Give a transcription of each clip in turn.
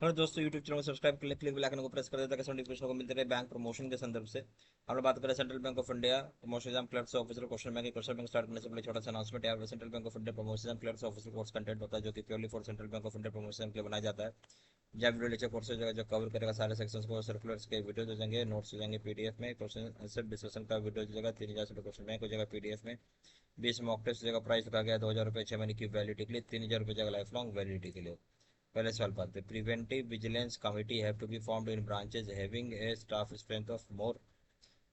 और दोस्तों YouTube channel को सब्सक्राइब कर ले, क्लिक बेल आइकन को प्रेस कर दें ताकि नोटिफिकेशन को मिलते रहे बैंक प्रमोशन के संदर्भ से। हम लोग बात करें central bank of India promotion exam clerk से officer question bank. Question bank start करने से पहले छोटा सा अनाउंसमेंट। यहाँ पे central bank of India promotion exam clerk से ऑफिसर कोर्स कंटेंट होता है जो कि purely for central bank of India promotion के लिए बनाया जाता है। जब वीडियो लेक्चर कोर्स हो जाएगा जो कवर करेगा सारे सेक्शंस को, सर्कुलर्स के वीडियो हो जाएंगे, नोट्स हो जाएंगे पीडीएफ में, क्वेश्चन आंसर डिस्कशन का वीडियो हो जाएगा 3000 से क्वेश्चन बैंक हो जाएगा पीडीएफ में। 20 मॉक टेस्ट हो जाएगा। प्राइस रखा गया 2000 रुपये 6 महीने की वैलिडिटी के लिए, 3000 रुपये जाएगा लाइफ लॉन्ग वैलिडिटी के लिए। पहले सवाल बात है, preventive vigilance committee have to be formed in branches having a staff strength of more.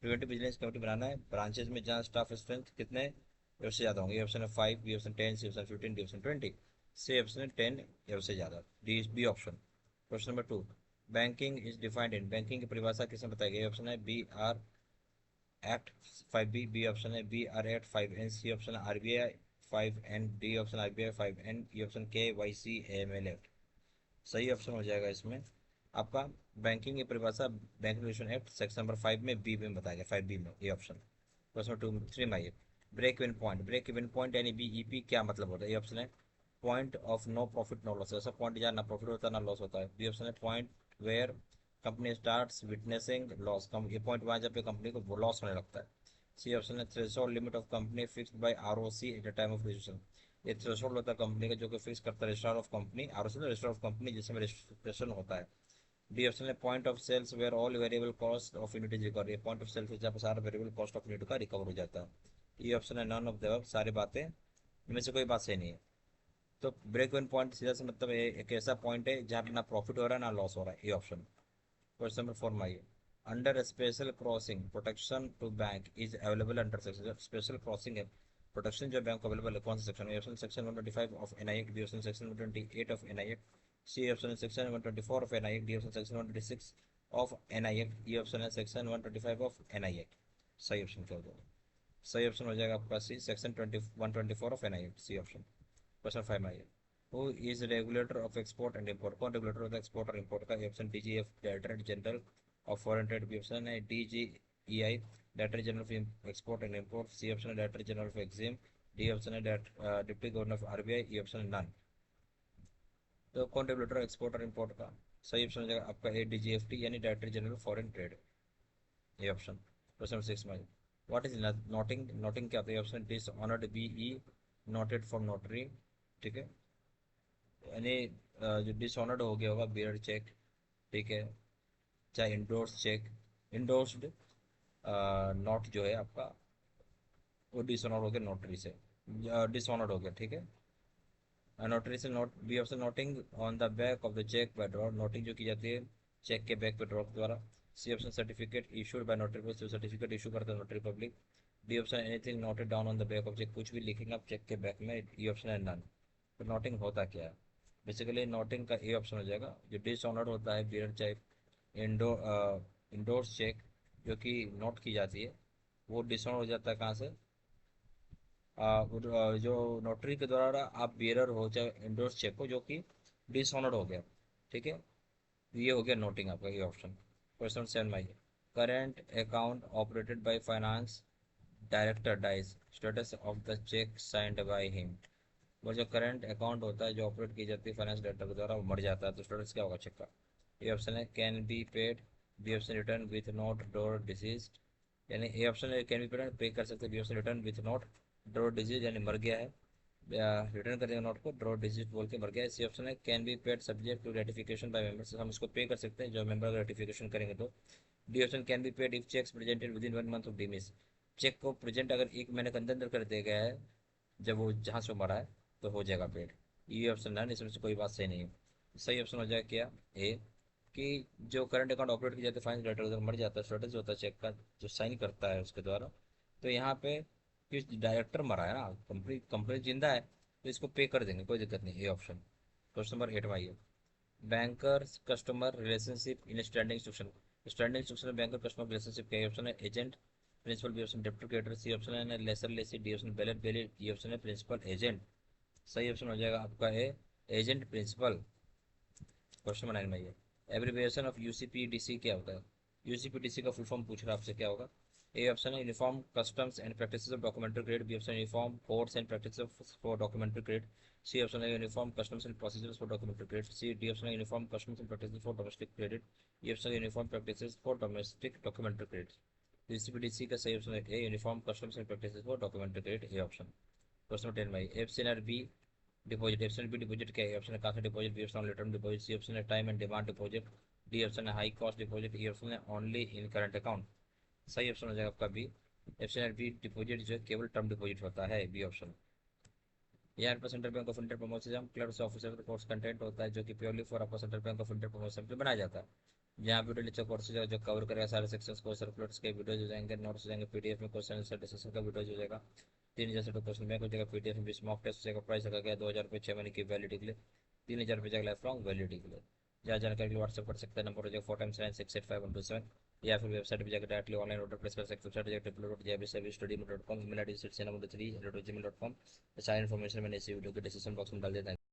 Preventive vigilance committee बनाना है ब्रांचेज में जहाँ स्टाफ स्ट्रेंथ कितने या उससे ज़्यादा होंगे। ये ऑप्शन है 5, B option 10, C option 15, D option 20, C option है 10 या उससे ज़्यादा, D B option. Question number 2, banking is defined in. Banking की परिभाषा किसने बताई गई। ऑप्शन है B R act 5B, B option है B R act 5N, C option है RBI 5N, D option RBI 5N, E option KYCAML act. सही option हो जाएगा इसमें आपका बैंकिंग की परिभाषा bank regulation act section number 5 में बी में बताया गया, 5B में, ये ऑप्शन। क्वेश्चन 3 में आइए, break even point. Break even point यानी BEP क्या मतलब होता है। ये ऑप्शन है point of no profit no loss. ऐसा पॉइंट जहाँ ना प्रॉफिट होता है ना लॉस होता है। बी ऑप्शन है point where company starts witnessing loss. कम ये पॉइंट वहाँ जब पे कंपनी को लॉस होने लगता है। सी ऑप्शन है threshold limit of company fixed by ROC at the time of registration. ये थ्रेशोल्ड होता है कंपनी का जो कि फिक्स करता है registrar of company, ROC registrar of company जिसमें रजिस्ट्रेशन होता है। डी ऑप्शन है point of sales where all variable cost of unit is recover. Point of sales जहाँ पर सारा वेरिएबल कॉस्ट ऑफ यूनिट का रिकवर हो जाता है। ये ऑप्शन है नॉन ऑफ द अबव, सारी बातें इनमें से कोई बात सही नहीं है। तो ब्रेक इवन पॉइंट सीधा से मतलब एक ऐसा पॉइंट है जहाँ पे ना प्रॉफिट हो रहा है ना लॉस हो रहा है, ये ऑप्शन। क्वेश्चन नंबर 4 में आइए, under special crossing protection to bank is available under section. Special crossing है प्रोटेक्शन जो बैंक को अवेलेबल है कौन सा सेक्शन है। Option section 125 of NI act, B option section 128 of NI act, C option section 124 of NI act, D option section 126 of NI act, E option है section 125 of NI act. सही option क्या हो जाएगा। सही option हो जाएगा आपका C, section 124 of NI act, C option. Question 5 में आइए, who is regulator of export and import. कौन रेगुलेटर होता है एक्सपोर्ट और इम्पोर्ट का। Option DGF director general of foreign trade, B option है DGEI director general of export and import, C option है director general of EXIM, D option है deputy governor of RBI, E option है none. तो कौन regulator of export और import का। सही option हो जाएगा आपका DGFT यानी डायरेक्टर जनरल फॉरेन ट्रेड, ये ऑप्शन। क्वेश्चन 6 में व्हाट इज नोटिंग। नोटिंग क्या होता है। Option dishonoured BE noted for notary, ठीक है, यानी जो डिसऑनर्ड हो गया होगा बियर्ड चेक, ठीक है, चाहे इंडोर्स चेक, इंडोर्स्ड नोट जो है आपका वो डिसऑनर हो गया नोटरी से, डिसऑनर्ड हो गया, ठीक है। नोटरी से note, B option noting on the back of the cheque by draw, noting जो की जाती है चेक के बैक पे ड्रॉ के द्वारा। C option certificate issued by notary public, certificate issue करता है notary public. D option anything noted down on the back of cheque, कुछ भी लिखेंगे आप चेक के बैक में, ई ऑप्शन है नन। तो नोटिंग होता क्या है। बेसिकली नोटिंग का ए ऑप्शन हो जाएगा। जो डिसऑनर्ड होता है बियर्ड चेक, इंडो इंडोर्स चेक जो कि नोट की जाती है वो डिसऑनर हो जाता है कहाँ से, जो नोटरी के द्वारा आप बियरर हो चाहे इंडोर्स चेक हो जो कि डिसऑनर्ड हो गया, ठीक है। ये हो गया नोटिंग आपका ये ऑप्शन। क्वेश्चन 7 में आइए, current account operated by finance director dies status of the cheque signed by him. वो जो करंट अकाउंट होता है जो ऑपरेट की जाती है फाइनेंस डायरेक्टर के द्वारा वो मर जाता है तो स्टेटस क्या होगा चेक का। ए ऑप्शन है can be paid, B option return with not drawer deceased, यानी ए ऑप्शन है कैन बी पेड पे कर सकते हैं, B option return with not drawer deceased यानी मर गया है, रिटर्न कर देंगे नोट को ड्रॉ डिजिट बोल के मर गया है। सी ऑप्शन है can be paid subject to ratification by members, हम इसको पे कर सकते हैं जो मेंबर रेटिफिकेशन करेंगे तो। D option can be paid if cheques presented within 1 month of demise, cheque को प्रेजेंट अगर 1 महीने के अंदर अंदर कर दिया गया है जब वो जहाँ से वो मरा है तो हो जाएगा पेड। ये ऑप्शन है इसमें से कोई बात सही नहीं है। सही ऑप्शन हो जाएगा क्या ए, कि जो करंट अकाउंट ऑपरेट की जाती है फाइनेंस डायरेक्टर अगर मर जाता है स्टेटस जो होता है चेक का जो साइन करता है उसके द्वारा, तो यहाँ पे किस डायरेक्टर मरा है ना, कंपनी कंपनी जिंदा है तो इसको पे कर देंगे कोई दिक्कत नहीं, ये ऑप्शन। क्वेश्चन नंबर 8 में आइए, bankers customer relationship in standing instruction. Standing instruction में बैंकर कस्टमर रिलेशनशिप का ऑप्शन है एजेंट प्रिंसिपल, बी ऑप्शन डेप्टी क्रेडिटर, सी ऑप्शन है lessor lessee, D option bailor bailee, E option है प्रिंसिपल एजेंट। सही option हो जाएगा आपका A agent principal. Question number 9 में आइए, एब्रिविएशन ऑफ UCPDC क्या होता है। UCPDC का फुल फॉर्म पूछ रहा है आपसे क्या होगा। ए ऑप्शन है uniform customs and practices of documentary credit, B option uniform codes and practices for documentary credit, C option है uniform customs and procedures for documentary credit, C D option है uniform customs and practices for domestic credit, E option है uniform practices for domestic documentary credit. UCPDC का सही option है A uniform customs and practices for documentary credit, A option. Question number 10 भाई, option are be deposit, option B deposit क्या है, option है काफी deposit, B option return deposit, C option है time and demand deposit, D option है high cost deposit, E option है only in current account. सही option हो जाएगा आपका बी, ऑप्शन बी डिपॉजिट जो है केवल टर्म डिपॉजिट होता है, बी ऑप्शन। यहाँ पर central bank of India promotion clerks officer का कोर्स कंटेंट होता है जो कि प्योरली फॉर आपका central bank of India promotion पे बनाया जाता है। यहाँ वीडियो लेक्चर कोर्सेज जो कवर करेगा सारे सेक्शंस को, सर्कुलर्स के वीडियोज हो जाएंगे, नोट्स हो जाएंगे, पीडीएफ में क्वेश्चन आंसर डिस्कशन का वीडियो हो जाएगा, 3000 से क्वेश्चन बैंक हो जाएगा, पीडीएफ में 20 मॉक टेस्ट हो जाएगा, प्राइस रखा गया 2000 रुपये 6 महीने की वैलिडिटी के लिए, 3000 रुपये जाएगा लाइफ लॉन्ग वैलिडिटी के लिए। जहाँ जानकारी के लिए व्हाट्सएप कर सकते हैं, नंबर हो जाएगा 4x9685127, या फिर वेबसाइट पर जाकर डायरेक्टली ऑनलाइन ऑर्डर प्लेस कर सकते हैं, website www.jbstudy.com, email ID 69 3@gmail.com। सारी इन्फॉर्मेशन मैंने इसी वीडियो के डिस्क्रिप्शन बॉक्स में डाल देता है।